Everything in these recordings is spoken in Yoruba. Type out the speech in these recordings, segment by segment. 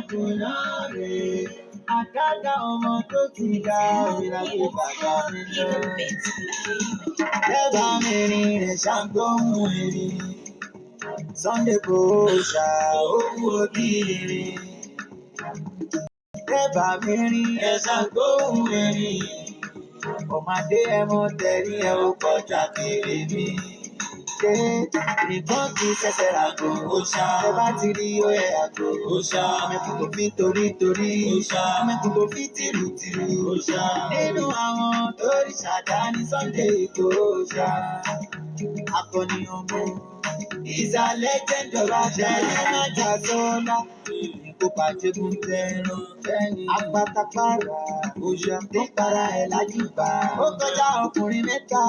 kùnà rẹ̀. Àgàgà ọmọ tó ti ga ìlàgbé bàbá mi lọ. Lẹ́bàá mi rìn rẹ̀ ṣàgbọ́hùn erin. Sunday kò ṣà òkú òkìrì. Lẹ́bàá mi rìn rẹ̀ ṣàgbọ́hùn erin. Ọmọdé ẹmọ tẹ̀rí ẹ ó kọjá kéré mi. Ṣé nìkan kì í ṣẹ̀ṣẹ̀ àgò òòṣà? Ẹ bá ti rí ó yẹ àgò òòṣà. Mẹ́kùn tó fi torí òòṣà. Mẹ́kùn tó fi tìrù òòṣà. Nínú àwọn tó rí ṣàdá ní Sunday òòṣà. Akọni ọmọ ìsàlẹ̀ jẹ́jọba jẹ́lẹ̀ májà sọ́lá. Ìkópa jẹ́gun tẹran. Apátápárá òòṣà tó para ẹ̀ lájúbà. Ó kọjá ọkùnrin mẹ́ta,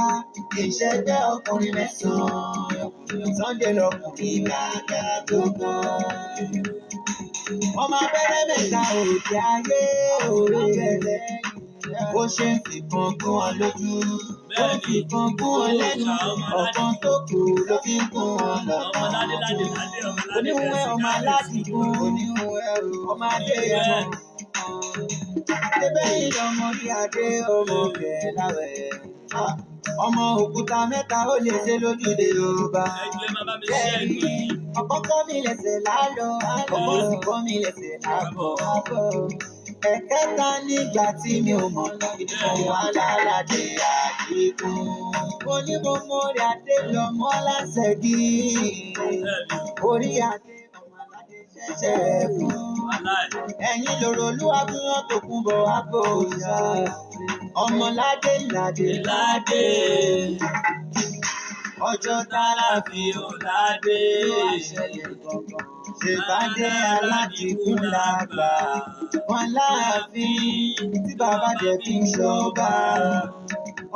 ìṣẹ́gbẹ́ ọkùnrin mẹ́sàn-án. Sunday lọkùnrin gàgà gbogbo. Ọmọ abẹ́rẹ́ mẹ́ta òde ayé òde ẹ̀rẹ́. Bó ṣe ń fìbọn gún ọ lójú, ó ń fìbọn gún ọ lẹ́nu. Ọ̀kan tó kù ló fi ń gún ọ lọ́kàn. Oníwẹ̀ ọmọ aládìgún, oníwẹ̀ ọmọ adéyẹmọ. Ebe ìlọmọ bí adé ọmọ bẹ̀ láwẹ̀. Ọmọ òkúta mẹ́ta ó lè ṣe lójúde Yorùbá. Bẹ́ẹ̀ni, ọ̀kọ́kọ́ mi lẹ̀sẹ̀ lálọ́, ọ̀kọ́ sì kọ́ mi lẹ̀sẹ̀ lábọ̀. Ẹ̀kẹta nígbà tí mi ò mọ̀ ìdíwọ̀n wà lálàdé àdínkùn. Mo ní mo mórí adé lọ́mọ lásẹ̀dí. Orí adé ọmọ aládé ṣẹ̀ṣẹ̀ fún. Ẹ̀yin lòrò olúwa fún wọn tó kún bọ̀ wá kó òòṣà. Ọmọládé ládé. Ọjọ́ tára fi ò ládé. Ṣèpàdé aládìkún làgbà. Wọ́n láàfin tí bàbá jẹ́ fi ń ṣọba.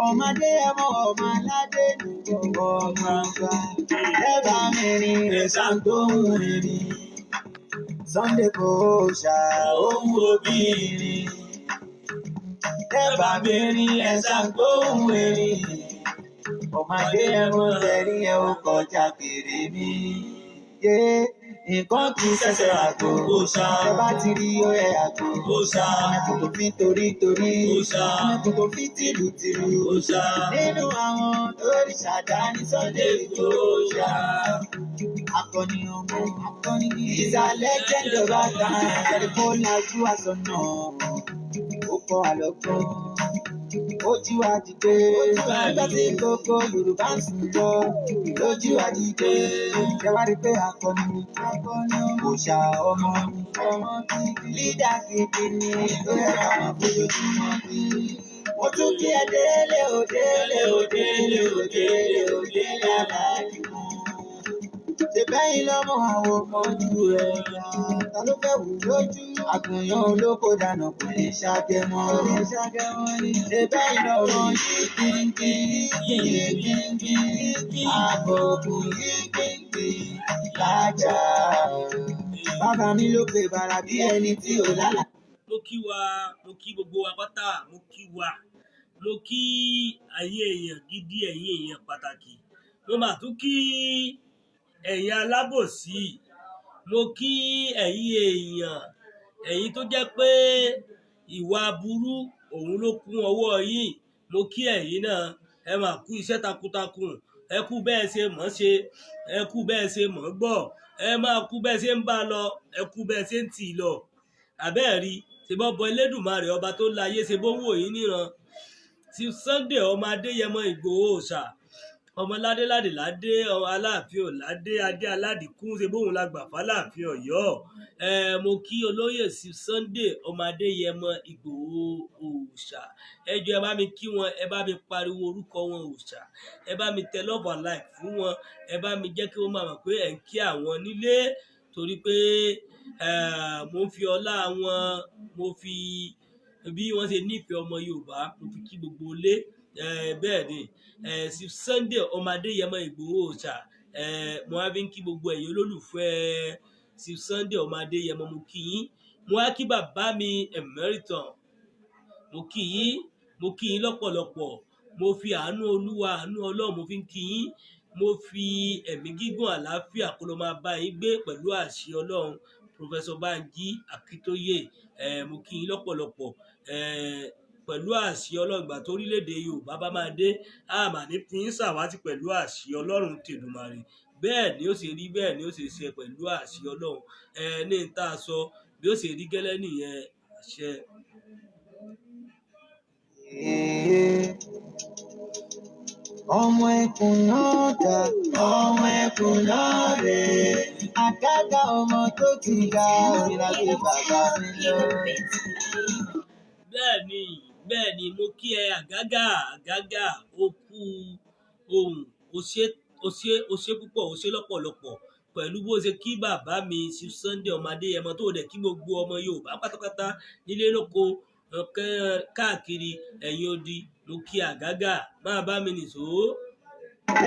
Ọmọdé ẹmọ ọmọ aládé nìjọba ọgbàgbà. Lẹ́bàá mi rìn rẹ̀ ṣàgbóhùn erin. Sunday kò ṣà òun obìnrin. Lẹ́bàá mi rìn rẹ̀ ṣàgbóhùn erin. Ọmọdé ẹmọ tẹ̀rí ẹ ó kọjá kéré mi. Nǹkan kì í ṣẹ̀ṣẹ̀ àgò òòṣà. Ẹ bá ti rí ó yẹ àgò òòṣà. Mẹ́kùn tó fi torí òòṣà. Mẹ́kùn tó fi tìrù òòṣà. Nínú àwọn tó rí ṣàdá ní Sunday òòṣà. Akọni ọmọ ìsàlẹ̀ jẹ́jọba kan. Ẹ̀rọ lajú aṣọ náà. Ó kọ́ àlọ́gbọ́n. Ojú àdìgbé. Nígbà tí gbogbo Yorùbá ń sùn lọ. Lójú àdìgbé. Ṣé wá rí pé akọni òòṣà ọmọ lídà gidi ni tó yẹ ká máa fojoojúmọ́ bí. Mo tún kí ẹ délé aládìgún. Ṣé bẹ́yìn lọ́mọ àwọn ọmọ ojú rẹ̀ yá? Ta ló fẹ́ wù lójú? Àgùnyàn olóko dànù kò lè ṣàgẹmọ́. Ṣé bẹ́yìn lọ́mọ yìí kínkín? Àbọ̀kù yìí kínkín lájà. Bàbá mi ló pe bàrà bí ẹni tí ò lálà. Mo kí gbogbo wa pátá, mo kí ẹ̀yin èèyàn gidi, ẹ̀yin èèyàn pàtàkì. Mo mà tún kí ẹ̀yin alábòsí. Mo kí ẹ̀yin èèyàn, ẹ̀yin tó jẹ́ pé ìwà aburú òun ló kún ọwọ́ yín. Mo kí ẹ̀yin náà, ẹ máa kú iṣẹ́ takuntakun. Ẹ kú bẹ́ẹ̀ ṣe mọ̀ ṣe, ẹ kú bẹ́ẹ̀ ṣe mọ̀ gbọ́. Ẹ máa kú bẹ́ẹ̀ ṣe ń bá lọ, ẹ kú bẹ́ẹ̀ ṣe ń tì lọ. Àbẹ́ẹ̀rí, ṣe bọ́ bọ Elédùmarè ọba tó láyé ṣe bó wò yín níran. Ti Sunday ọmọ Adéyẹmọ Ìgbòho òòṣà. Ọmọ ládé ọmọ aláàfin ọ̀ládé adé aládìkún ṣe bóun la gbà fáláàfin Ọ̀yọ́. Mo kí olóyè sí Sunday ọmọ Adéyẹmọ Ìgbòho òòṣà. Ẹ jọ̀ọ́ ẹ bá mi kí wọn, ẹ bá mi pariwo orúkọ wọn òòṣà. Ẹ bá mi tẹ love and like fún wọn. Ẹ bá mi jẹ́ kí wọ́n máa mọ̀ pé ẹ̀ ń kí àwọn nílé, torí pé mo ń fi ọlá wọn, mo fi bí wọ́n ṣe nífẹ̀ẹ́ ọmọ Yorùbá, mo fi kí gbogbo ilé. Bẹ́ẹ̀ ni sí Sunday ọmọ Adéyẹmọ Ìgbòho òòṣà. Mo wá fi ń kí gbogbo ẹ̀yin olólùfẹ́ sí Sunday ọmọ Adéyẹmọ, mo kí yín. Mo wá kí bàbá mi emeritus, mo kí yín lọ́pọ̀lọpọ̀. Mo fi àánú Olúwa, àánú Ọlọ́run mo fi ń kí yín. Mo fi ẹ̀mí gígùn àlàáfíà kó lọ máa bá yín gbé pẹ̀lú àṣẹ Ọlọ́run. Professor Banji Akíntóyè, mo kí yín lọ́pọ̀lọpọ̀. Pẹ̀lú àṣẹ Ọlọ́run ìgbà torílẹ̀-èdè Yorùbá bá máa dé, a máa ní fi ń ṣàwátì pẹ̀lú àṣẹ Ọlọ́run tèdùmàrè. Bẹ́ẹ̀ ni ó ṣe rí, bẹ́ẹ̀ ni ó ṣe ṣe pẹ̀lú àṣẹ Ọlọ́run. Ní tá a sọ bí ó ṣe rí gẹ́lẹ́ nìyẹn àṣẹ. Ọmọ ẹkùn náà dà, ọmọ ẹkùn náà rè é. Àgàgà ọmọ tó ti ga ìlàgbé bàbá mi lọ. Bẹ́ẹ̀ ni mo kí ẹ àgàgà ó kú ohùn, ó ṣe púpọ̀, ó ṣe lọ́pọ̀lọpọ̀ pẹ̀lú bó ṣe kí bàbá mi Sunday ọmọ Adéyẹmọ tó dẹ̀ kí gbogbo ọmọ Yorùbá pátápátá nílé lóko káàkiri ẹ̀yin odi. Mo kí àgàgà, máa bá mi nìṣó.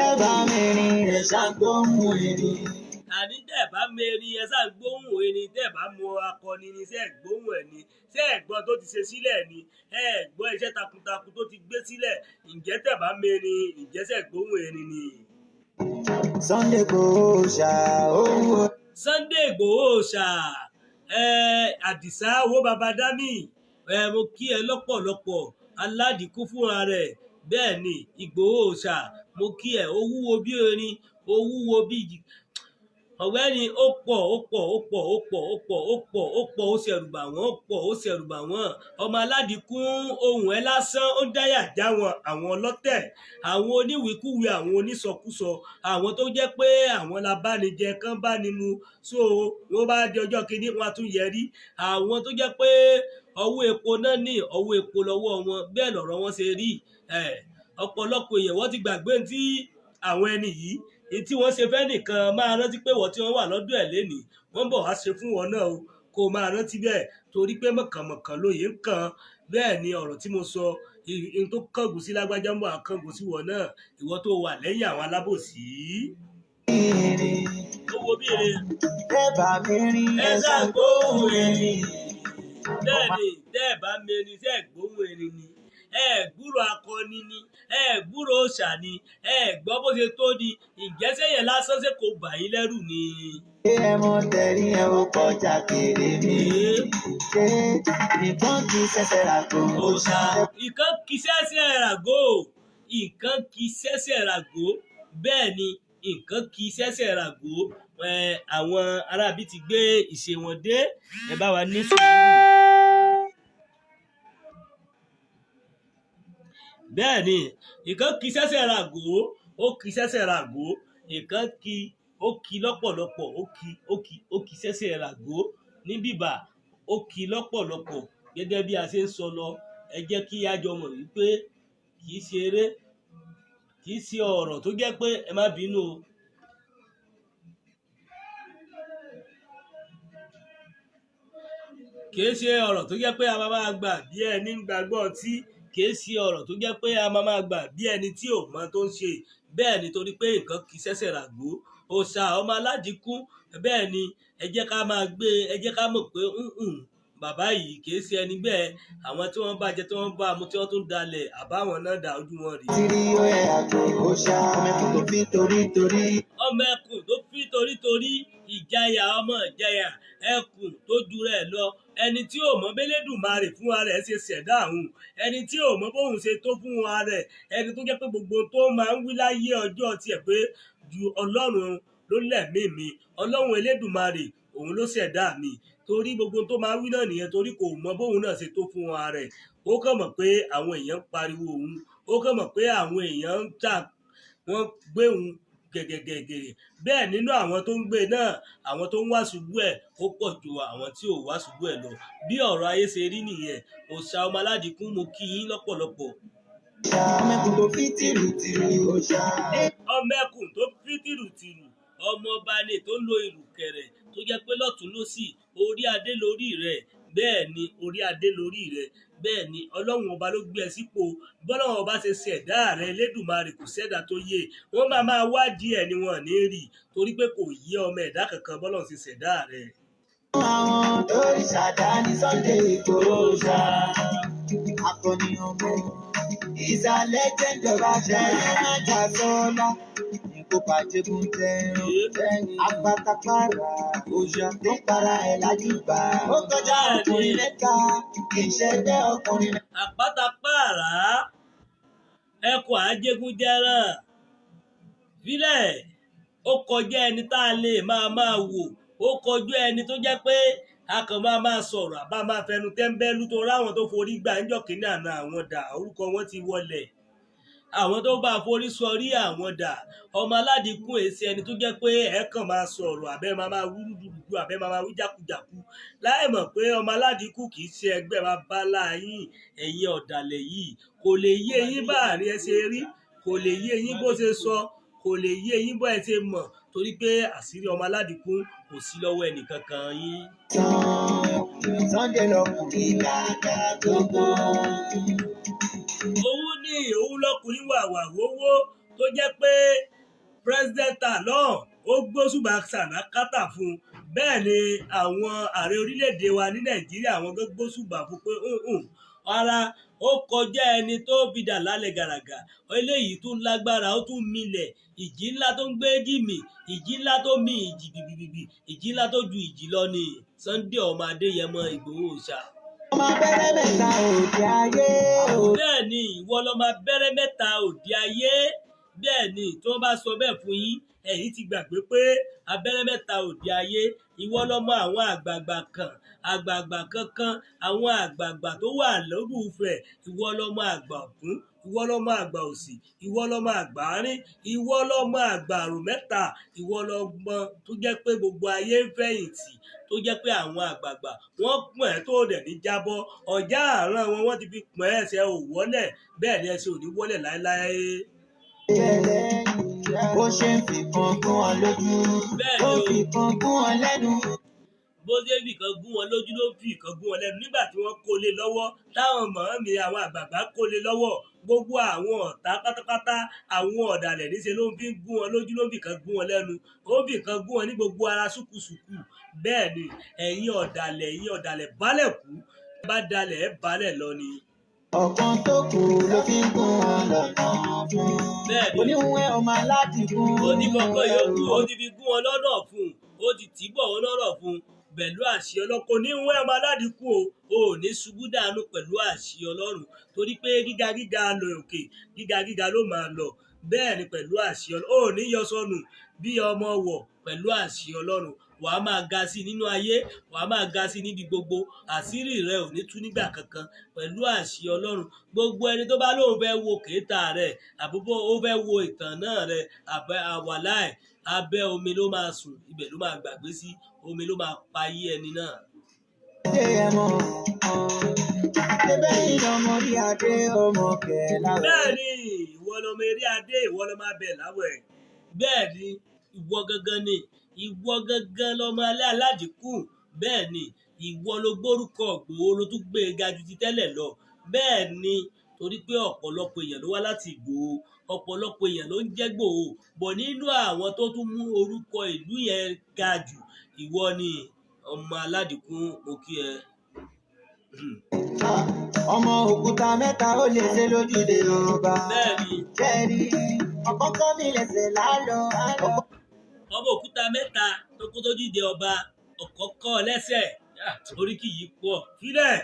Ẹ bá mi rin ẹ̀ṣá gbóhùn erin. Àní tẹ́ bá mẹ́rin ẹ ṣáà gbóhùn erin, tẹ́ bá mọ akọni ni ṣé gbóhùn ẹ̀ ni, ṣé ẹ̀gbọ́n tó ti ṣe sílẹ̀ ni, ẹ̀gbọ́n iṣẹ́ takuntakun tó ti gbé sílẹ̀, ǹjẹ́ tẹ́ bá mẹ́rin, ǹjẹ́ ṣé gbóhùn erin ni. Sunday Igboho ṣá owó. Sunday Igboho ṣá, Àdìsá owó baba dami, mo kí ẹ lọ́pọ̀lọpọ̀, aládìkú fúnra rẹ̀. Bẹ́ẹ̀ ni Igboho ṣá, mo kí ẹ, ó wúwo bí erin, ó wúwo bí ọ̀gbẹ́ni, ó pọ̀, ó ṣẹ̀rùbà wọ́n, ọmọ aládìkún ohùn ẹ lásán ó dáyà já wọn, àwọn ọlọ́tẹ̀, àwọn oníwìkúwì, àwọn onísọkúsọ, àwọn tó jẹ́ pé àwọn labánijẹ kán bá ní mu, so wọ́n bá di ọjọ́ kìíní wọn tún yẹrí, àwọn tó jẹ́ pé ọwọ́ epo náà ní ọwọ́ epo lọ́wọ́ wọn, bẹ́ẹ̀ lọ̀rọ̀ wọn ṣe rí. Ọ̀pọ̀lọpọ̀ èèyàn wọ́n ti gbàgbé tí àwọn ẹni yìí tí wọ́n ṣe fẹ́ nìkan, máa rántí pé wọ́n tí wọ́n wà lọ́dọ̀ ẹ̀ lénìí wọ́n bọ̀ wá ṣe fún wọn náà o, kó máa rántí bẹ́ẹ̀, torí pé mọ̀kànmọ̀kàn lóye ń kan. Bẹ́ẹ̀ ni ọ̀rọ̀ tí mo sọ, in tó kángun sí lágbájá mọ́ àkángun sí wọn náà, ìwọ tó wà lẹ́yìn àwọn alábòsí. Owó bí ere. Ẹ bá mi rin ẹ̀ṣá gbóhùn erin. Bẹ́ẹ̀ ni tẹ́ bá mẹ́rin ṣé gbóhùn erin ni. Gbúrò akọni ni, gbúrò òòṣà ni, gbọ́ bó ṣe tó ni, ìjẹ́sẹ̀ yẹn lásán ṣe kò bà yín lẹ́rù ni. Ẹ mọ tẹ̀rí ẹ ó kọjá kéré mi. Nìkan kì í ṣẹ̀ṣẹ̀ ràgó òòṣà. Ìkan kì í ṣẹ̀ṣẹ̀ ràgó, ìkan kì í ṣẹ̀ṣẹ̀ ràgó. Bẹ́ẹ̀ ni nǹkan kì í ṣẹ̀ṣẹ̀ ràgó. Àwọn aráabí ti gbé ìṣe wọn dé, ẹ bá wa ní sùúrù. Bẹ́ẹ̀ ni ìkan kì í ṣẹ̀ṣẹ̀ ràgó, ó kì í ṣẹ̀ṣẹ̀ ràgó, ìkan kì ó kì lọ́pọ̀lọpọ̀, ó kì í ṣẹ̀ṣẹ̀ ràgó ní bíbà, ó kì lọ́pọ̀lọpọ̀ gẹ́gẹ́ bí a ṣe ń sọ lọ. Ẹ jẹ́ kí a jọ mọ̀ wípé kì í ṣe eré, kì í ṣe ọ̀rọ̀ tó jẹ́ pé ẹ má bínú o. Kì í ṣe ọ̀rọ̀ tó jẹ́ pé a máa gbà bí ẹni ń gbàgbọ́ ọtí, kì í ṣe ọ̀rọ̀ tó jẹ́ pé a máa gbà bí ẹni tí ò mọ tó ń ṣe. Bẹ́ẹ̀ ni torí pé nǹkan kì í ṣẹ̀ṣẹ̀ ràgó, òòṣà ọmọ aládìkún. Bẹ́ẹ̀ ni ẹ jẹ́ ká máa gbé, ẹ jẹ́ ká mọ̀ pé bàbá yìí kì í ṣe ẹni bẹ́ẹ̀. Àwọn tí wọ́n bá jẹ tí wọ́n bá mu tí wọ́n tún dalẹ̀, àbáwọn náà dá ojú wọn rí. Tìrí ó yẹ àgbò òòṣà, ọmọ ẹkùn tó fi torítorí. Ọmọ ẹkùn tó fi torítorí, ìjayà ọmọ ìjayà, ẹkùn tó ju rẹ̀ lọ, ẹni tí ò mọ b'Elédùmarè fún ara rẹ̀ ṣe ṣẹ̀dá òun, ẹni tí ò mọ bóun ṣe tó fún ara rẹ̀, ẹni tó jẹ́ pé gbogbo tó máa ń wí láyé ọjọ́ tiẹ̀ pé ju Ọlọ́run ló lẹ̀mí mi, Ọlọ́run Elédùmarè òun ló ṣẹ̀dá mi, torí gbogbo tó máa ń wí náà nìyẹn, torí kò mọ bóun náà ṣe tó fún ara rẹ̀. Ó kàn mọ̀ pé àwọn èèyàn ń pariwo òun, ó kàn mọ̀ pé àwọn èèyàn ń wọ́n gbé òun gẹ̀gẹ̀gẹ̀gẹ̀. Bẹ́ẹ̀ nínú àwọn tó ń gbé náà, àwọn tó ń wá ṣubú ẹ̀ ó pọ̀ ju àwọn tí ò wá ṣubú ẹ̀ lọ. Bí ọ̀rọ̀ ayé ṣe rí nìyẹn. Òòṣà ọmọ aládìkún, mo kí yín lọ́pọ̀lọpọ̀. Ọmọ ẹkùn tó fi tìrùtìrù òòṣà. Ọmọ ẹkùn tó fi tìrùtìrù, ọmọ ọba ni tó lo ìrùkẹ̀rẹ̀, tó jẹ́ pé lọ́tùn lósì orí adé lórí rẹ̀. Bẹ́ẹ̀ ni orí adé lórí rẹ̀. Bẹ́ẹ̀ ni Ọlọ́run ọba ló gbé ẹ sípò. Bọ́lọ́run ọba ṣe ṣẹ̀dá rẹ̀, Elédùmarè kò ṣẹ̀dá tó yé. Wọ́n máa wádìí ẹ̀ ni wọ́n ní rí, torí pé kò yé ọmọ ẹ̀dá kankan bọ́lọ́run ṣe ṣẹ̀dá rẹ̀. Àwọn òrìṣà dání Sunday Igboho ṣá. Akọni ọmọ is a legend of Àṣà Sọ́lá. kó pàjẹ́gùn tẹ̀ràn. Apátápàrà òòṣà tó para ẹ̀ lájúbà. Ó kọjá ọkùnrin mẹ́ta kì í ṣẹgbẹ́ ọkùnrin mẹ́ta. Àpátápàrà ẹkùn àjẹgúnjẹrán fílẹ̀ ó kọjá ẹni tá a lè máa wò, ó kọjá ẹni tó jẹ́ pé a kàn máa sọ̀rọ̀ àbá máa fẹnu tẹ́ńbẹ́lú tó ráwọn tó forí gbà ńjọ́ kínní àná àwọn dà orúkọ wọn ti wọlẹ̀. Àwọn tó bá forí sọrí àwọn dà. Ọmọ aládìkún èsì ẹni tó jẹ́ pé ẹ kàn máa sọ̀rọ̀ àbẹ́ máa wú dúdú àbẹ́ máa wú jákujàku láì mọ̀ pé ọmọ aládìkún kì í ṣe ẹgbẹ́ babalá yín ẹ̀yin ọ̀dàlẹ̀ yìí. Kò lè yé yín báàrin ẹ ṣe rí, kò lè yé yín bó ṣe sọ, kò lè yé yín bó ẹ ṣe mọ̀ torí pé àṣírí ọmọ aládìkún kò sí lọ́wọ́ ẹnìkankan yín. Sunday lọkùnrin dáadáa gbogbo. Òun lọkùnrin wàwà wówó tó jẹ́ pé president náà ó gbóṣùbà sànákátà fún un. Bẹ́ẹ̀ ni àwọn ààrẹ orílẹ̀-èdè wa ní Nàìjíríà àwọn gbóṣùbà fún pé ara ó kọjá ẹni tó bìdà lálẹ́ gàràgà. Eléyìí tún lágbára ó tún milẹ̀. Ìjì ńlá tó ń gbé jìmì, ìjì ńlá tó mi ìjì bìbìbì, ìjì ńlá tó ju ìjì lọ ni Sunday ọmọ Adéyẹmọ Ìgbòho Òòṣà. Ọmọ abẹ́rẹ́ mẹ́ta òde ayé. Bẹ́ẹ̀ ni ìwọ lọmọ abẹ́rẹ́ mẹ́ta òde ayé. Bẹ́ẹ̀ ni tí wọ́n bá sọ bẹ́ẹ̀ fún yín ẹ̀yin ti gbàgbé pé abẹ́rẹ́ mẹ́ta òde ayé. Ìwọ lọmọ àwọn àgbààgbà kankan àwọn àgbààgbà tó wà lórúfẹ̀. Ìwọ lọmọ àgbà ọ̀tún, ìwọ lọmọ àgbà òsì, ìwọ lọmọ àgbà àárín, ìwọ lọmọ àgbà àrùn mẹ́ta, ìwọ lọmọ tó jẹ́ pé gbogbo ayé ń fẹ̀yìntì, tó jẹ́ pé àwọn àgbààgbà wọ́n pọ̀n ẹ́ tó dẹ̀ ní jábọ́. Ọ̀já àrán wọn wọ́n ti fi pọ̀n ẹsẹ̀ ò wọ́lẹ̀, bẹ́ẹ̀ ni ẹsẹ̀ ò ní wọ́lẹ̀ láéláé. Bó ṣe ń fi kan gún wọn lójú, ó fi kan gún wọn lẹ́nu. Bó ṣe ń fi kan gún wọn lójú ló fi kan gún wọn lẹ́nu nígbà tí wọ́n kó lé lọ́wọ́ táwọn mọ̀ọ́mí àwọn àgbààgbà kó lé lọ́wọ́. Gbogbo àwọn ọ̀tá pátápátá àwọn ọ̀dàlẹ̀ níṣẹ́ ló ń fi gún wọn lójú ló ń fi kan gún wọn lẹ́nu. Ó fi kan gún wọn ní gbogbo ara ṣùkùṣùkù. Bẹ́ẹ̀ ni ẹ̀yin ọ̀dàlẹ̀ bálẹ̀ kú, bá dalẹ̀ ẹ bálẹ̀ lọ ni. Ọ̀kan tó kù ló fi ń gún wọn lọ́nà fún. Oníwẹ̀ ọmọ aládìkún. Oníkọ̀ọ̀kọ̀ yòókù ó ti fi gún wọn lọ́nà fún, ó ti tìbọ̀ wọn lọ́nà fún pẹ̀lú àṣẹ Ọlọ́run. Kò ní wẹ́ ọmọ aládìkún o ò ní ṣubú dànù pẹ̀lú àṣẹ Ọlọ́run torí pé gíga lọ òkè, gíga ló máa lọ. Bẹ́ẹ̀ ni pẹ̀lú àṣẹ Ọlọ́run ó ní yọ sọnù bí ọmọ wọ̀ pẹ̀lú àṣẹ Ọlọ́run. Wà á máa ga sí nínú ayé, wà á máa ga sí níbi gbogbo. Àṣírí rẹ ò ní tú nígbà kankan pẹ̀lú àṣẹ Ọlọ́run. Gbogbo ẹni tó bá lóun fẹ́ wo kèéta rẹ̀ àbúbọ̀ ó fẹ́ wo ìtàn náà rẹ̀ àwàláì abẹ́ omi ló máa sùn, ibẹ̀ ló máa gbàgbé sí, omi ló máa pa ayé ẹni náà. Bẹ́ẹ̀ ni ọmọ orí adé ọmọ kẹ̀ láwẹ̀. Bẹ́ẹ̀ ni ìwọ lọmọ eré adé, ìwọ lọmọ abẹ láwẹ̀. Bẹ́ẹ̀ ni ìwọ gangan lọmọ alẹ́ aládìkún. Bẹ́ẹ̀ ni ìwọ ló gbórúkọ Ìgbòho ló tún gbé ga ju ti tẹ́lẹ̀ lọ. Bẹ́ẹ̀ ni torí pé ọ̀pọ̀lọpọ̀ èèyàn ló wá láti Ìgbòho, ọ̀pọ̀lọpọ̀ èèyàn ló ń jẹ́ Ìgbòho. Bọ̀ nínú àwọn tó tún mú orúkọ ìlú yẹn ga jù ìwọ ni ọmọ aládìkún. Mo kí ẹ. Ọmọ òkúta mẹ́ta ó lè ṣe lójúde ọba. Bẹ́ẹ̀ni. Jẹ́rí ọ̀kọ́kọ́ mi lẹ̀sẹ̀ lálọ́. Ọmọ òkúta mẹ́ta tó kó lójúde ọba ọ̀kọ́kọ́ lẹ́sẹ̀ oríkì yìí pọ̀. Fílẹ̀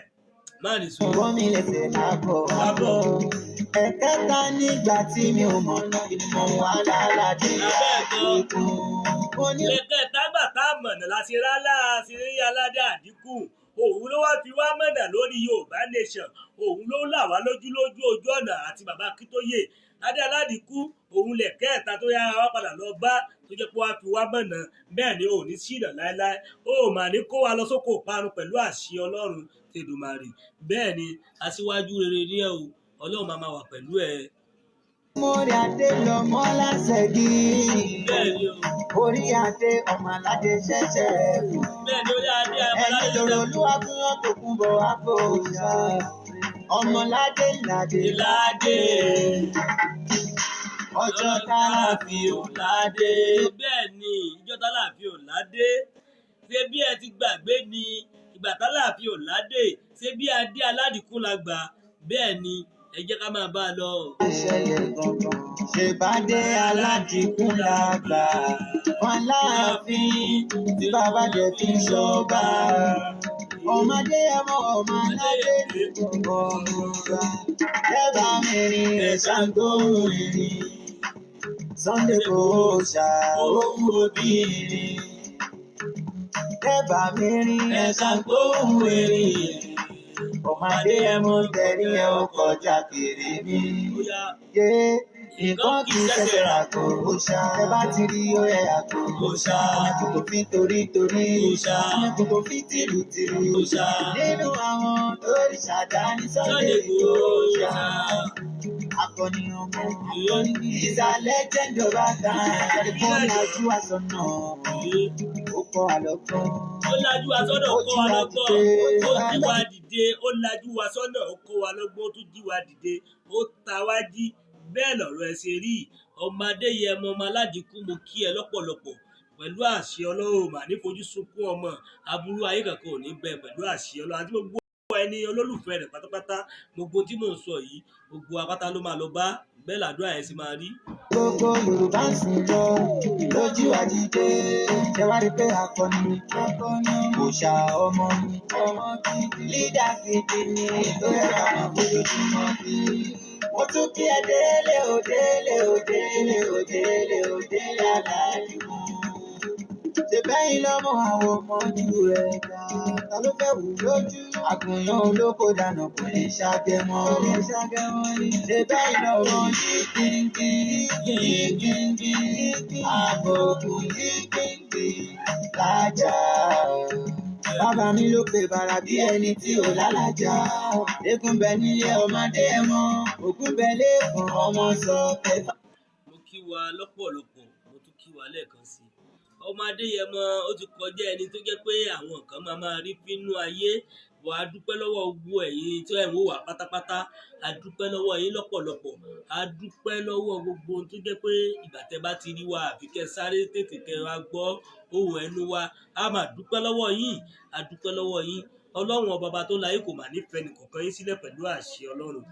máa ní sùn. Ọkọ́ mi lẹ̀sẹ̀ lábọ̀. Ẹ̀kẹta nígbà tí mi ò mọ̀ náà ni mo wà lálàdé. Ẹ̀kẹta gbà tá a mọ̀nà láti rálá sí aládé àdínkù. Òun ló wá fi wá mọ̀nà lórí Yorùbá Nation. Òun ló là wá lójú ojú ọ̀nà àti bàbá Akíntóyè. Adé aládìkú òun lẹ̀ kẹta tó yára wá padà lọ bá tó jẹ́ pé wá fi wá mọ̀nà. Bẹ́ẹ̀ ni ò ní ṣìnà láéláé. Ó mà ní kó wa lọ sóko parun pẹ̀lú àṣẹ Ọlọ́run Tèdùmàrè. Bẹ́ẹ̀ ni aṣíwájú rere ní ẹ o. Ọlọ́run máa wà pẹ̀lú ẹ. Orí adé lọmọ lásẹ̀gì. Bẹ́ẹ̀ni o. Orí adé ọmọ aládé ṣẹ̀ṣẹ̀. Bẹ́ẹ̀ni orí adé ọmọ aládé ṣẹ̀ṣẹ̀. Ẹni lòrò olúwa fún yàn tó kún bọ̀ wá kó ṣá. Ọmọládé ládé. Ọjọ́ tálàfi ò ládé. Bẹ́ẹ̀ni ìjọ tálàfi ò ládé. Ṣé bí ẹ ti gbàgbé ni ìgbà tálàfi ò ládé? Ṣé bí adé aládìkún la gbà? Bẹ́ẹ̀ni ẹ jẹ́ ká máa bá a lọ. ṣẹlẹ̀ gangan ṣe bá dé aládìkú làgbà wọn láàfin tí bàbá jẹ fi ń ṣọba ọmọdé ẹmọ ọmọ aládé ní gbogbo ọmọọba lẹ́bà mẹ́rin ẹ̀sán gbóhùn ìrìn Sunday kò ṣà òkú obìnrin lẹ́bà mẹ́rin ẹ̀sán gbóhùn ìrìn ọmọdé ẹmọ tẹ̀rí ẹ ó kọjá kiri mi. Nǹkan kì í ṣẹ̀ṣẹ̀ rà kó o ṣá. Ẹ bá ti rí ó yẹ àgbo o ṣá. Ẹkùn tó fi torí o ṣá. Ẹkùn tó fi tìlù o ṣá. Nínú àwọn tó rí ṣàdáni Sunday kò ṣá. Akọni ọmọ is a legend of our time. Ẹ̀kọ́ lajú àsọ̀nà ó kọ́ àlọ́gbọ́n. Ó lajú wa sọ́nà ó kọ́ wa lọ́gbọ́n. Ó jí wa dìde. Ó lajú wa sọ́nà ó kọ́ wa lọ́gbọ́n. Ó tún jí wa dìde. Ó ta wá jí. Bẹ́ẹ̀ lọ̀rọ̀ ẹ ṣe rí. Ọmọ Adéyẹmọ ọmọ Aládìkú mo kí ẹ lọ́pọ̀lọpọ̀. Pẹ̀lú àṣẹ Ọlọ́run mà ní fojú sunkún ọmọ. Aburú ayé kankan ò ní bẹ pẹ̀lú àṣẹ Ọlọ́run. Àti gbogbo ẹni olólùfẹ́ rẹ̀ pátápátá. Gbogbo tí mò ń sọ yìí, gbogbo apáta ló máa lọ bá. Bẹ́ẹ̀ làdúrà yẹn sì máa rí. Gbogbo Yorùbá ń sìn lọ lójú àjíjẹ. Ṣé wá rí pé akọni kò ṣà ọmọ mi? Lídà gidi ni ló yẹ ká mọ̀ bójoojúmọ́ bí. Mo tún kí ẹ délé Aládìkú. Ṣé bẹ́yìn lọ́mọ àwọn ọmọ ojú rẹ̀ gbà? Ta ló fẹ́ wù lójú? Àgùnyàn olóko dànù kò lè ṣàgẹmọ́. Ṣé bẹ́yìn lọ́mọ yíkínkín? Àbòkù yíkínkín lájà. Bàbá mi ló pe bàrà bí ẹni tí ò lálàjá. Eégún bẹ nílé ọmọdé mọ́, ògún bẹ lẹ́kùn ọmọ sọ kẹfà. Mo kí wa lọ́pọ̀lọpọ̀, mo tún kí wa lẹ́ẹ̀kan sí i. Ọmọ Adéyẹmọ ó ti kọjá ẹni tó jẹ́ pé àwọn nǹkan máa rí fínú ayé. Wà á dúpẹ́ lọ́wọ́ gbogbo ẹ̀yin tí ẹ̀ ń wò wá pátápátá. A dúpẹ́ lọ́wọ́ yín lọ́pọ̀lọpọ̀. A dúpẹ́ lọ́wọ́ gbogbo ohun tó jẹ́ pé ìgbà tẹ́ bá ti rí wa àfi kẹ́ sáré tètè kẹ́ wa gbọ́ ohùn ẹnu wa. A máa dúpẹ́ lọ́wọ́ yín. A dúpẹ́ lọ́wọ́ yín. Ọlọ́run ọba tó láyé kò mà nífẹ̀ẹ́ nìkankan yín sílẹ̀ pẹ̀lú àṣẹ Ọlọ́run.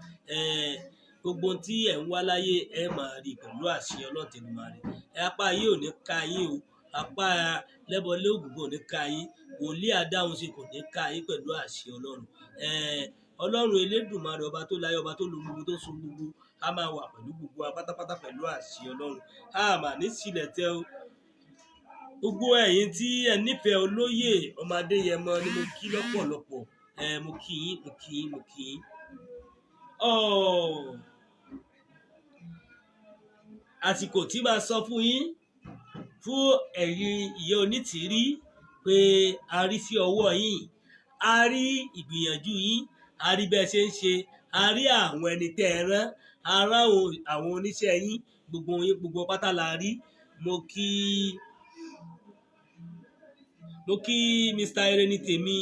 Gbogbo tí ẹ̀ ń wá láyé ẹ máa rí pẹ̀lú àṣẹ Ọlọ́run tẹ̀lé máa rí. Apá ayé ò ní ká yín o. Apá lẹ́bọlé ògùngùn ò ní ká yín. Wòlíì adáhùn ṣe kò ní ká yín pẹ̀lú àṣẹ Ọlọ́run. Ọlọ́run Elédùmarè ọba tó láyé ọba tó lo gbogbo tó so gbogbo. A máa wà pẹ̀lú gbogbo wa pátápátá pẹ̀lú àṣẹ Ọlọ́run. A máa ní sílẹ̀ tẹ́ o. Gbogbo ẹ̀yin tí ẹ nífẹ̀ẹ́ olóyè ọmọ Adéyẹmọ ni mo kí lọ́pọ̀lọpọ̀. Mo kí yín. Àsìkò tí máa sọ fún yín fún ẹ̀yin ìyá Onitiri pé a rí sí ọwọ́ yín, a rí ìgbìyànjú yín, a rí bẹ́ẹ̀ ṣe ń ṣe, a rí àwọn ẹni tẹ́ ẹ rán, a rán àwọn oníṣẹ́ yín, gbogbo pátá la rí. Mo kí Mr. Ereni tèmi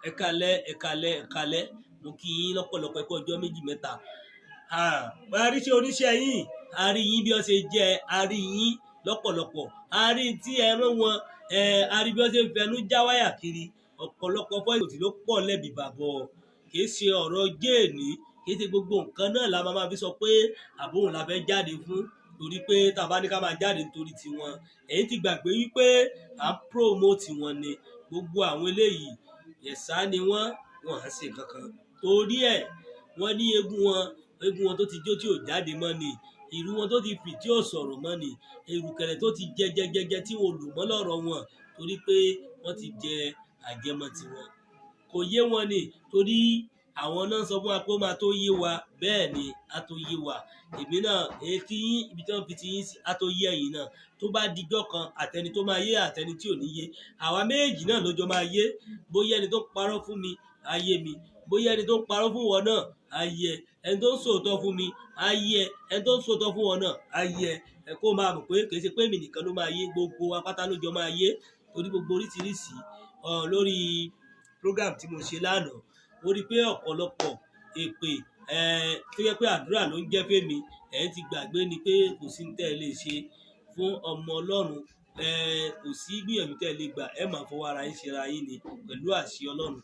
ẹ̀kalẹ̀ mo kí yín lọ́pọ̀lọpọ̀ ẹ̀kọ́ ọjọ́ méjì mẹ́ta. A rí sí oníṣẹ́ yín, a rí yín bí wọ́n ṣe jẹ́, a rí yín lọ́pọ̀lọpọ̀, a rí tí ẹ rán wọn, a rí bí wọ́n ṣe ń fẹnu já wáyà kiri. Ọ̀pọ̀lọpọ̀ fọ́ìsì ló pọ̀ lẹ́bi bàbọ̀. Kìí ṣe ọ̀rọ̀ géènì, kìí ṣe gbogbo nǹkan náà la máa fi sọ pé àbóhùn la fẹ́ jáde fún. Torí pé tàbá ní ká máa jáde nítorí tiwọn. Èyí ti gbàgbé wípé à ń promote wọn ni. Gbogbo àwọn eléyìí ẹ̀sà ni wọ́n á ṣe kankan. Torí ẹ̀ wọ́n ní eégún wọn tó ti jó tí ò jáde mọ́ ni. Ìrù wọn tó ti fì tí ò sọ̀rọ̀ mọ́ ni. Èrùkẹ̀rẹ̀ tó ti jẹ tí wọn ò lò mọ́ lọ́rọ̀ wọn. Torí pé wọ́n ti jẹ àjẹmọ́ tiwọn. Kò yé wọn ni. Torí àwọn náà sọ fún wa pé ó máa tó yé wa. Bẹ́ẹ̀ ni a tó yé wa. Èmi náà etí yín ibi tí wọ́n fi ti yín sí a tó yé ẹ̀yin náà. Tó bá dijọ́ kan àtẹni tó máa yé àtẹni tí ò ní yé. Àwa méjì náà ló jọ máa yé. Bóyá ẹni tó ń parọ́ fún mi á yé mi. Bóyá ẹni tó ń parọ́ fún wọn náà á yé ẹ. Ẹni tó ń sòótọ́ fún mi á yé ẹ. Ẹni tó ń sòótọ́ fún wọn náà á yé ẹ. Ẹ kó máa mọ̀ pé kì í ṣe pé èmi nìkan ló máa yé. Gbogbo apáta ló jọ máa yé. Torí gbogbo oríṣiríṣi lórí program tí mo ṣe lánàá. Mo rí pé ọ̀pọ̀lọpọ̀ èpè tó yẹ pé àdúrà ló ń jẹ́ fẹ́mi. Ẹ̀yin ti gbàgbé ni pé kò sí ní tẹ́ ẹ lè ṣe fún ọmọ Ọlọ́run. Kò sí gbìyànjú tẹ́ ẹ lè gbà. Ẹ máa fọwọ́ ara yín ṣe ara yín ni pẹ̀lú àṣẹ Ọlọ́run.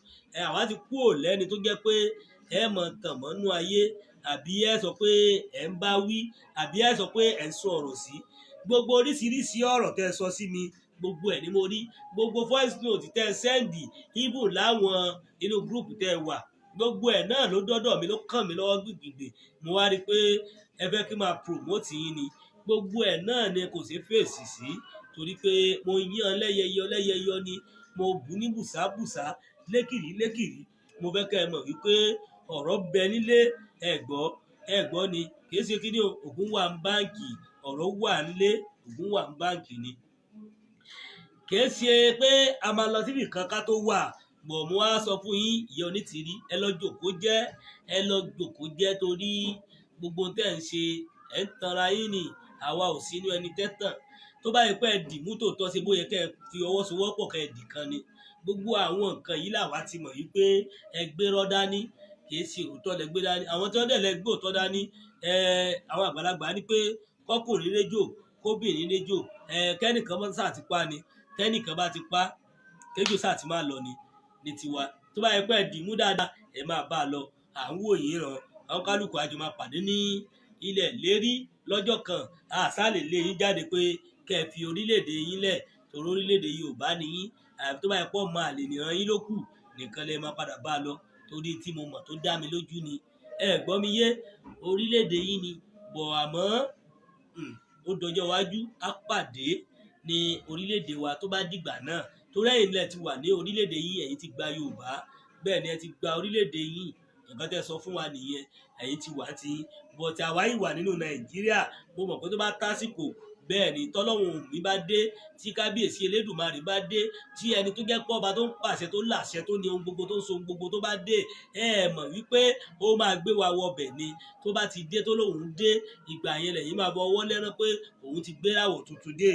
Àwa ti kúrò lẹ́ni tó jẹ́ pé ẹ mọ̀ tàn mọ́nú ayé àbí ẹ sọ pé ẹ ń bá wí àbí ẹ sọ pé ẹ ń sọ ọ̀rọ̀ sí. Gbogbo oríṣiríṣi ọ̀rọ̀ tẹ́ ẹ sọ sí mi gbogbo ẹ̀ ni mo rí. Gbogbo voice note tẹ́ ẹ sẹ́ndì even láwọn inú gúrùpù tẹ́ ẹ wà gbogbo ẹ̀ náà ló dọ́dọ̀ mi ló kàn mí lọ́wọ́ gbìgbìgbì. Mo wá rí i pé ẹ fẹ́ kí n máa promote yín ni. Gbogbo ẹ̀ náà ni kò ṣeé fèsì sí torí pé mo yán lẹ́yẹyọ ni mo bù ní bùsábùsá lékìrí. Mo fẹ́ kẹ́ ẹ mọ̀ wípé ọ̀rọ̀ bẹ nílé ẹ̀gbọ́ ni kì í ṣe kí ni ògùn wà ní báǹkì ọ̀rọ̀ wà nílé ògùn wà ní báǹkì ni. Kì í ṣe pé a máa lọ síbi kan ká tó wà bọ̀ mo wá sọ fún yín ìyá Onítìrí ẹ lọ jòkó jẹ́ torí gbogbo tẹ́ ń ṣe ẹ̀ ń tanra yín ni àwa ò sínú ẹni tẹ́tàn. Tó bá yẹ pé ẹ dìmú tòótọ́ ṣe bóyá kẹ́ ẹ fi ọwọ́ sowọ́pọ̀ kẹ́ ẹ dì kan ni. Gbogbo àwọn nǹkan yìí làwa ti mọ̀ wípé ẹ gbérọ́ dání kì í ṣe òótọ́ lẹ gbé dání. Àwọn tí wọ́n dẹ̀ lẹ gbé òótọ́ dání àwọn àgbàlagbà ní pé kọ́kùnrin réjò kóbìnrin réjò kẹ́nìkan bá sáà ti pa ni kẹ́nìkan bá ti pa kéjò sáà ti máa lọ ní tiwa. Tó bá yẹ pé ẹ dìmú dáadáa ẹ máa bá a lọ à ń wò yín ràn àwọn kálukú àjọ máa pàdé ní ilẹ̀ lérí lọ́jọ́ kan àṣà lè lé yín jáde pé kẹ́ ẹ fi orílẹ̀-èdè yín lẹ̀ torí orílẹ̀-èdè Yorùbá ni yín àbí tó bá yẹ pọ̀ máa lè nìran yín lókù nìkan lẹ máa padà bá a lọ torí tí mo mọ̀ tó dá mi lójú ni. Ẹ gbọ́ mi yé orílẹ̀-èdè yín ni bọ̀ àmọ́ ó dọjọ́ iwájú á pàdé ní orílẹ̀-èdè wa tó bá dìgbà náà torí ẹ̀yin lẹ ti wà ní orílẹ̀-èdè yín ẹ̀yin ti gba Yorùbá bẹ́ẹ̀ ni ẹ ti gba orílẹ̀-èdè yín nǹkan tẹ́ sọ fún wa nìyẹn ẹ̀yin ti wà tí bọ̀tí àwa yìí wà nínú Nàìjíríà mo mọ̀ pé tó bá tásìkò bẹ́ẹ̀ ni tọ́lọ́run mi bá dé tí kábíyèsí Elédùmarè bá dé tí ẹni tó jẹ́ pé ọba tó ń pàṣẹ tó láṣẹ tó ní ohun gbogbo tó ń so ohun gbogbo tó bá dé ẹ mọ̀ wípé ó máa gbé wa wọbẹ̀ ni. Tó bá ti dé tó lóun dé ìgbà yẹn lẹ́yìn máa bọ ọwọ́ lẹ́rán pé òun ti gbé àwọ̀ tuntun dé.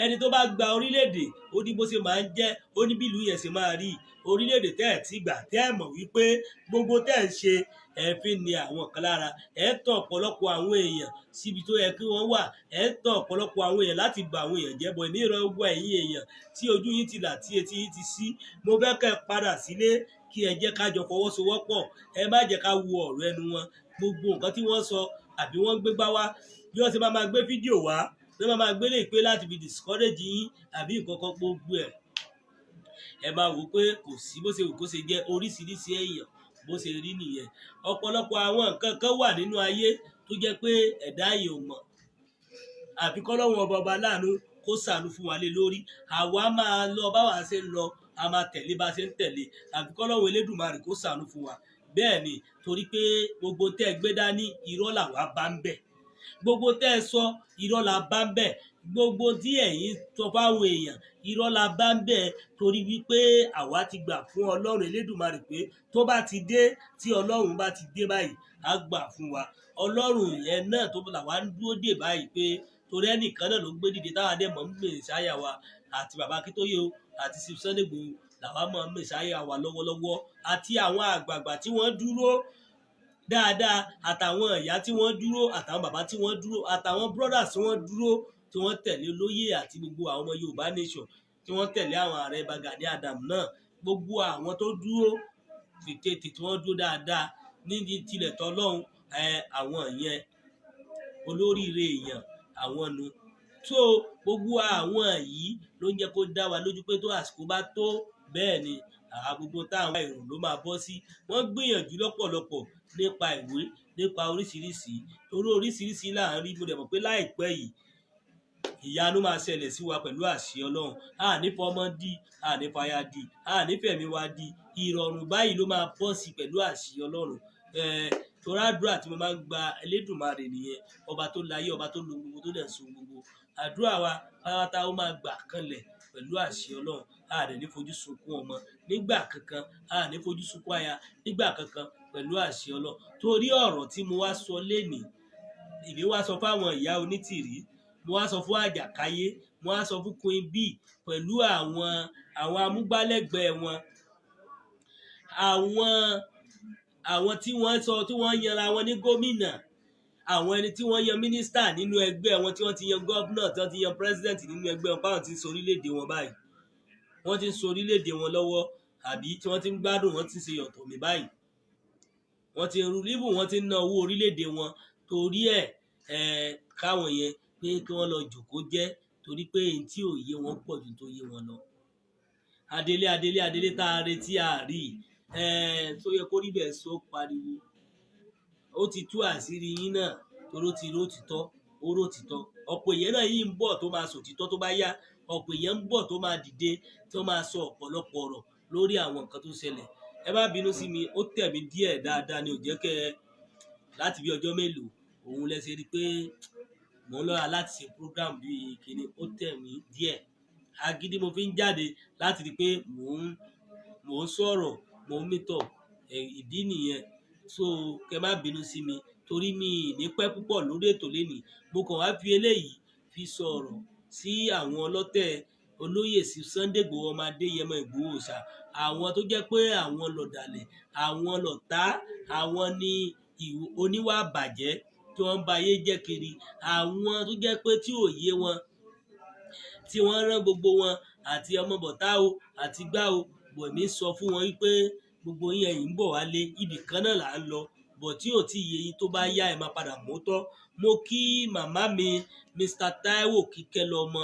Ẹni tó bá gba orílẹ̀-èdè ó ní bó ṣe máa ń jẹ́ ó ní bí ìlú yẹn ṣe máa rí orílẹ̀-èdè tẹ́ ẹ̀ ti gbà tẹ́ ẹ̀ mọ̀ wípé gbogbo tẹ́ ẹ̀ ń ṣe ẹ fi ní àwọn kan lára ẹ tàn ọ̀pọ̀lọpọ̀ àwọn èèyàn síbi tó yẹ kí wọ́n wà ẹ tàn ọ̀pọ̀lọpọ̀ àwọn èèyàn láti bà àwọn èèyàn jẹ́ bọ̀ ní ìrọ̀ gbogbo ẹ̀yin èèyàn tí ojú yín ti là tí etí yín ti ṣí mo fẹ́ kẹ́ ẹ padà sílé kí ẹ jẹ́ ká jọ fọwọ́sowọ́pọ̀ ẹ má jẹ́ ká wo ọ̀rọ̀ ẹnu wọn gbogbo nǹkan tí wọ́n sọ àbí wọ́n gbé gbá wá bí wọ́n ṣe máa gbé fídíò wá bí wọ́n máa gbé lè pé láti fi discourage yín àbí nǹkan kan gbogbo ẹ̀ ẹ máa wò pé kò sí bó ṣe wù kó ṣe jẹ́ oríṣiríṣi èèyàn bó ṣe rí nìyẹn. Ọ̀pọ̀lọpọ̀ àwọn nǹkan kan wà nínú ayé tó jẹ́ pé ẹ̀dá yìí ò mọ̀ àfi kọ́lọ́run ọba láàánú kó ṣàánú fún wa lé lórí àwa máa lọ báwa ṣe ń lọ a máa tẹ̀lé bá ṣe ń tẹ̀lé àfi kọ́lọ́run Elédùmarè kó ṣàánú fún wa bẹ́ẹ̀ ni torí pé gbogbo tẹ́ ẹ gbé dání irọ́ làwa bá ń bẹ̀ gbogbo tẹ́ ẹ sọ irọ́ la bá ń bẹ̀ gbogbo tí ẹ̀yin sọ fáwọn èèyàn irọ́ la bá ń bẹ̀ torí wípé àwa ti gbà fún Ọlọ́run Elédùmarè pé tó bá ti dé tí Ọlọ́run bá ti dé báyìí á gbà fún wa Ọlọ́run yẹn náà tó làwa ń dúró dè báyìí pé torí ẹnìkan náà ló gbé dìde táwa dẹ̀ mọ̀ ń mèsáyà wa àti bàbá Akíntóyè o àti Sunday Igboho làwa mọ̀ ń mèsáyà wa lọ́wọ́lọ́wọ́ àti àwọn àgbààgbà tí wọ́n dúró dáadáa àtàwọn ìyá tí wọ́n dúró àtàwọn bàbá tí wọ́n dúró àtàwọn brothers tí wọ́n dúró tí wọ́n tẹ̀lé olóyè àti gbogbo àwọn ọmọ Yorùbá nation tí wọ́n tẹ̀lé àwọn ààrẹ Gani Adams náà gbogbo àwọn tó dúró tètè tí wọ́n dúró dáadáa níbi tilẹ̀ tọ́lọ́hún àwọn yẹn olóríire èèyàn àwọn nu tó gbogbo àwọn yìí ló ń jẹ́ kó dá wa lójú pé tó àsìkò bá tó bẹ́ẹ̀ ni gbogbo táwọn ìrùn ló máa bọ́ sí wọ́n gbìyànjú lọ́pọ̀lọpọ̀ nípa ìwé nípa oríṣiríṣi torí oríṣiríṣi láàrin mo dẹ̀ mọ̀ pé láìpẹ́ yìí ìyanu máa ṣẹlẹ̀ sí wa pẹ̀lú àṣẹ Ọlọ́run a ní fọmọ dí a ní fàyà dí a ní fẹ̀mí wa dí ìrọ̀rùn báyìí ló máa bọ́ sí pẹ̀lú àṣẹ Ọlọ́run torí àdúrà tí mo máa ń gba Elédùmarè nìyẹn ọba tó láyé ọba tó lo gbogbo tó dẹ̀ so gbogbo àdúrà wa pátá ó máa gbà kanlẹ̀ pẹ̀lú àṣẹ Ọlọ́run a dẹ̀ ní fojú sunkún ọmọ nígbà kankan a ní fojú sunkún aya nígbà kankan pẹ̀lú àṣẹ Ọlọ́run torí ọ̀rọ̀ tí mo wá sọ lénìí èmi wá sọ fáwọn ìyá Onítìrí mo wá sọ fún Àjàkáyé mo wá sọ fún Queen B pẹ̀lú àwọn amúgbálẹ́gbẹ̀ẹ́ wọn àwọn tí wọ́n sọ tí wọ́n yanra wọn ní gómìnà àwọn ẹni tí wọ́n yan mínísítà nínú ẹgbẹ́ wọn tí wọ́n ti yan gọ́vnà tí wọ́n ti yan pírẹ́sidẹ̀ntì nínú ẹgbẹ́ wọn báwọn ti ń sọ orílẹ̀-èdè wọn báyìí wọ́n ti ń sọ orílẹ̀-èdè wọn lọ́wọ́ àbí tí wọ́n ti ń gbádùn wọ́n ti ń ṣe yọ̀tọ̀ mi báyìí wọ́n ti rú líbù, wọ́n ti ná owó orílẹ̀-èdè wọn torí ẹ̀ káwọn yẹn pé kí wọ́n lọ jòkó jẹ́ torí pé èyí tí ò yé wọn pọ̀ ju tó yé wọn lọ. Adélé tá a retí àárí tó yẹ kó rí bẹ́ẹ̀ sọ pariwo. Ó ti tú àṣírí yín náà torí ó ti ró títọ́, ó ró títọ́. Ọ̀pọ̀ èèyàn náà yìí ń bọ̀ tó máa sòtítọ́ tó bá yá. Ọ̀pọ̀ èèyàn ń bọ̀ tó máa dìde tó máa sọ ọ̀pọ̀lọpọ̀ ọ̀rọ̀ lórí àwọn nǹkan tó ṣẹlẹ̀. Ẹ má bínú sí mi, ó tẹ̀ mí díẹ̀ dáadáa ni ò jẹ́ kẹ́ láti bí ọjọ́ mélòó òun lẹ ṣe rí pé mò ń lọ́ra láti ṣe program bí kíní, ó tẹ̀ mí díẹ̀. Agídí mo fi ń jáde láti rí pé mò ń sọ̀rọ̀, mò ń mítọ̀, ìdí nìyẹn. So kẹ má bínú sí mi torí mi ní pẹ́ púpọ̀ lórí ètò lénìí. Mo kàn wá fi eléyìí fi sọ̀rọ̀ sí àwọn ọlọ́tẹ̀ olóyè sí Sunday Igboho ọmọ Adéyẹmọ Ìgbòho Òòṣà. Àwọn tó jẹ́ pé àwọn lọ̀dàlẹ̀, àwọn lọ̀tá, àwọn ni oníwà bàjẹ́ tí wọ́n ń ba ayé jẹ́ kiri. Àwọn tó jẹ́ pé tí ò yé wọn, tí wọ́n rán gbogbo wọn àti ọmọ bọ̀tá o àti gbá o. Bọ̀ mí sọ fún wọn wípé gbogbo yín ẹ̀yin ń bọ̀ wálé, ibì kan náà là ń lọ. Bọ̀ tí ò tí yé yín tó bá yá ẹ máa padà mọ́tọ́. Mo kí màmá mi Mr. Taiwo Kíkẹ́lọmọ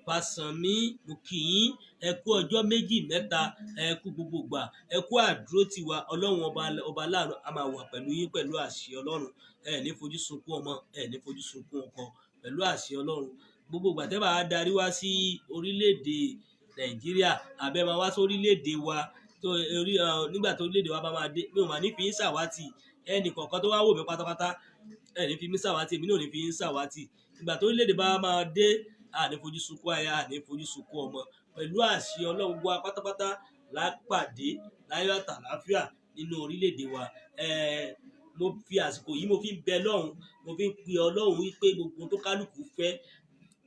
Fásànmí, mo kí yín. Ẹ kú ọjọ́ méjì mẹ́ta, ẹ kú gbogbo ìgbà, ẹ kú àdúró tiwa. Ọlọ́run ọba láàánú a máa wà pẹ̀lú yín pẹ̀lú àṣẹ Ọlọ́run. Ẹ ní fojú sunkún ọmọ, ẹ ní fojú sunkún ọkọ pẹ̀lú àṣẹ Ọlọ́run. Gbogbo ìgbà tẹ́ bá darí wá sí orílẹ̀-èdè Nàìjíríà, àbẹ́ máa wá sí orílẹ̀-èdè wa nígbà tó orílẹ̀-èdè wa bá máa dé, mi ò máa ní fi yín ṣàwátì. Ẹnì kọ̀ọ̀kan tó wá wò mí pátápátá, ẹ ní fi mí ṣàwátì, èmi náà ò ní fi yín ṣàwátì. Ìgbà tó orílẹ̀-èdè bá máa dé, a ní fojú sunkún aya, a ní fojú sunkún ọmọ pẹ̀lú àṣẹ Ọlọ́run. Gbogbo wa pátápátá lápàdé láyọ̀ àtàlàáfíà nínú orílẹ̀-èdè wa. Mo fi àsìkò yìí mo fi ń bẹ Ọlọ́run, mo fi ń pe Ọlọ́run wípé gbogbo tó kálukú fẹ́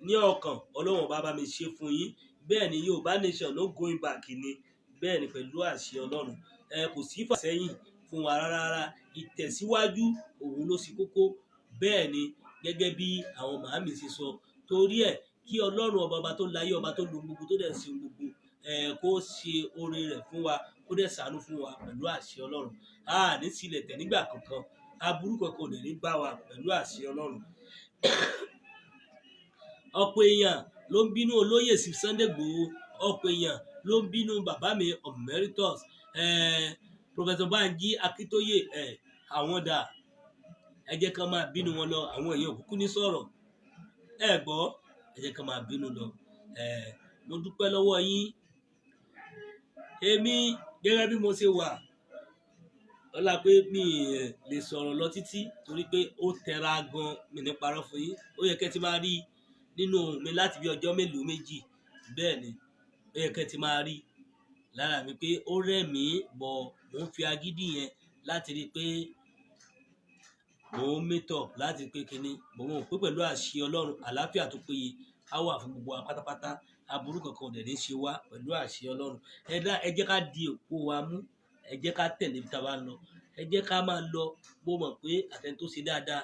ní ọkàn Ọlọ́run bá mi ṣe fún yín. Bẹ́ẹ̀ ni Yorùbá nation no going back ni. Bẹ́ẹ̀ ni pẹ̀lú àṣẹ Ọlọ́run. Kò sí ìfàsẹ́yìn fún wa rárá. Ìtẹ̀síwájú òun ló ṣe kókó. Bẹ́ẹ̀ ni gẹ́gẹ́ bí àwọn màámi ṣe sọ. Torí ẹ̀ kí Ọlọ́run ọba tó láyé, ọba tó lo gbogbo tó dẹ̀ ṣe gbogbo kó ṣe oore rẹ̀ fún wa, kó dẹ̀ ṣàánú fún wa pẹ̀lú àṣẹ Ọlọ́run. A ní sílẹ̀ tẹ̀ nígbà kankan. Aburú kankan ò dẹ̀ ní bá wa pẹ̀lú àṣẹ Ọlọ́run. Ọ̀pọ̀ èèyàn ló ń bínú olóyè sí Sunday Igboho. Ọ̀pọ̀ èèyàn ló ń bínú bàbá mi emeritus Professor Banji Akíntóyè. Àwọn dà, ẹ jẹ́ ká máa bínú wọn lọ. Àwọn èèyàn kúkú ní sọ̀rọ̀. Ẹ gbọ́, ẹ jẹ́ ká máa bínú lọ. Mo dúpẹ́ lọ́wọ́ yín. Èmi gẹ́gẹ́ bí mo ṣe wà, ọlá pé mi lè sọ̀rọ̀ lọ títí torí pé ó tẹra gan, mi ní parọ́ fún yín. Ó yẹ kẹ́ ti máa rí nínú mi láti bí ọjọ́ mélòó méjì. Bẹ́ẹ̀ ni ó yẹ kẹ́ ti máa rí lára mi pé ó rẹ̀ mí, bọ̀ mò ń fi agídí yẹn láti rí pé mò ń mítọ̀ láti pé kíní. Mo mọ̀ pé pẹ̀lú àṣẹ Ọlọ́run àlàáfíà tó péye á wà fún gbogbo wa pátápátá. Aburú kankan ò dẹ̀ ní ṣe wá pẹ̀lú àṣẹ Ọlọ́run. Ẹ jẹ́ ká di òpó wa mú. Ẹ jẹ́ ká tẹ̀lé bí tá bá lọ. Ẹ jẹ́ ká máa lọ. Mo mọ̀ pé àtẹni tó ṣe dáadáa,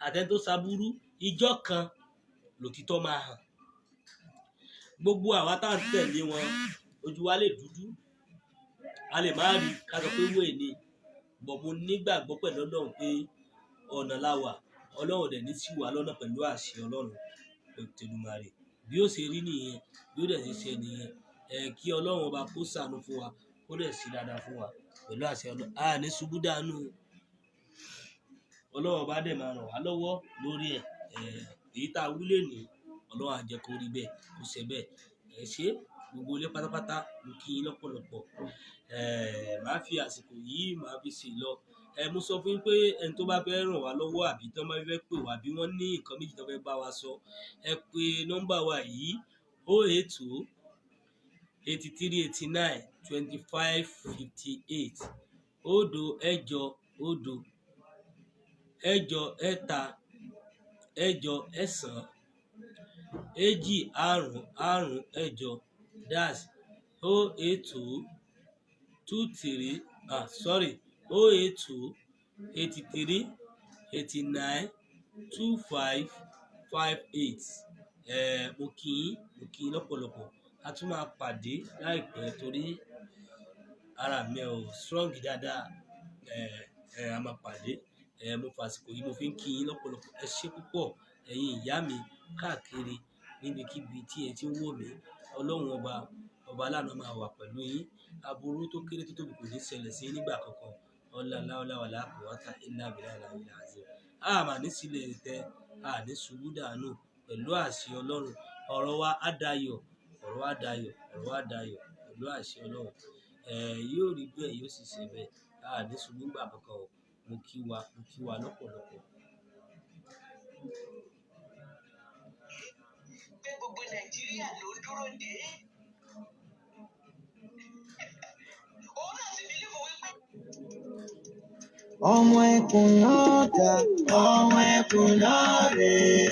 àtẹni tó ṣaburú, ìjọ kan lòtítọ́ máa hàn. Gbogbo àwa tá à ń tẹ̀lé wọn, ojú wa lè dúdú, a lè má rí ká sọ pé wéè ni. Bọ̀ mo nígbàgbọ́ pẹ̀lú Ọlọ́run pé ọ̀nà la wà. Ọlọ́run dẹ̀ ní sí wa lọ́nà pẹ̀lú àṣẹ Ọlọ́run. Olódùmarè bí ó ṣe rí nìyẹn, bí ó dẹ̀ ṣe ṣe nìyẹn. Kí Ọlọ́run ọba kó ṣàánú fún wa, kó dẹ̀ sí dáadáa fún wa pẹ̀lú àṣẹ Ọlọ́run. A ní ṣubú dànù. Ọlọ́run ọba dẹ̀ máa ràn wá lọ́wọ́ lórí ẹ̀. Èyí tá a wúlé ní Ọlọ́run á jẹ́ kó rí bẹ́ẹ̀, kó ṣe bẹ́ẹ̀. Ẹ ṣé gbogbo ilé pátápátá, mo kí yín lọ́pọ̀lọpọ̀. Màá fi àsìkò yìí màá fi ṣe lọ. Mo sọ fún yín pé ẹni tó bá fẹ́ ràn wá lọ́wọ́ àbí tó bá fẹ́ pè wá bí wọ́n ní nǹkan méjì tó fẹ́ bá wa sọ, ẹ pe nọ́mbà wa yìí 082 83 89 25 58. Òdo ẹ̀jọ òdo ẹ̀jọ ẹ̀ta ẹ̀jọ ẹ̀sán èjì àrún àrún ẹ̀jọ dash 082 23 082 83 89 25 58. Mo kí yín lọ́pọ̀lọpọ̀. A tún máa pàdé láìpẹ́ torí ara mi ò strong dáadáa. a máa pàdé. Mo fàsìkò yìí mo fi ń kí yín lọ́pọ̀lọpọ̀. Ẹ ṣé púpọ̀ ẹ̀yin ìyá mi káàkiri níbikíbi tí ẹ ti ń wò mí. Ọlọ́run ọba aláàánú máa wà pẹ̀lú yín. Aburú tó kéré tó tóbi kò ní ṣẹlẹ̀ sí yín nígbà kankan. Ọlá láúlá wà láàkú wáta iná bìlà ìlànà àzẹ. A máa ní sílẹ̀ tẹ́, a ní ṣubú dànù pẹ̀lú àṣẹ Ọlọ́run. Ọ̀rọ̀ wa á dayọ̀, ọ̀rọ̀ wa á dayọ̀, ọ̀rọ̀ wa á dayọ̀ pẹ̀lú àṣẹ Ọlọ́run. Yóò rí bẹ́ẹ̀, yóò sì ṣe bẹ́ẹ̀. A ní ṣubú nígbà kankan o. Mo kí wa lọ́pọ̀lọpọ̀. Pé gbogbo Nàìjíríà ló dúró dé. Òun náà sì bí lífò wípé. Ọmọ ẹkùn náà dà, ọmọ ẹkùn náà rè é.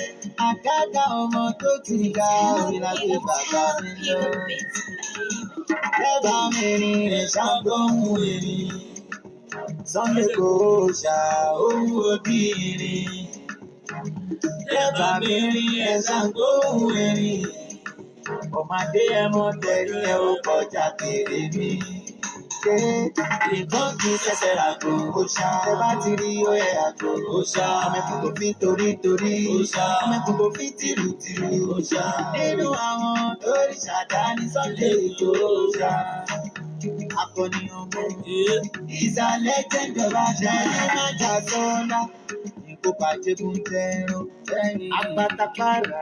Àkàkà ọmọ tó ti ga orí lábẹ́ bàbá mi lọ. Bẹ́ẹ̀ bá mi rìn ẹ̀ ṣàgbọ́hùn erin. Sunday kò ṣà ohun obìnrin. Bẹ́ẹ̀ bá mi rìn ẹ̀ ṣàgbọ́hùn erin. Ọmọdé ẹ mọ tẹ̀rí ẹ ó kọjá kéré mi. Nǹkan kì í ṣẹ̀ṣẹ̀ ràgò ó ṣá. Ẹ bá ti rí oyè àgò ó ṣá. Amẹ́kùn kò fi torí ó ṣá. Amẹ́kùn kò fi tìrù ó ṣá. Nínú àwọn lórí ṣàdáni Sunday tó ṣá. Akọni ọmọ is a legend of Ajani Naja Sọ́lá. Ìkópa jẹ́gun tẹ̀rọ. Àpátápàrà.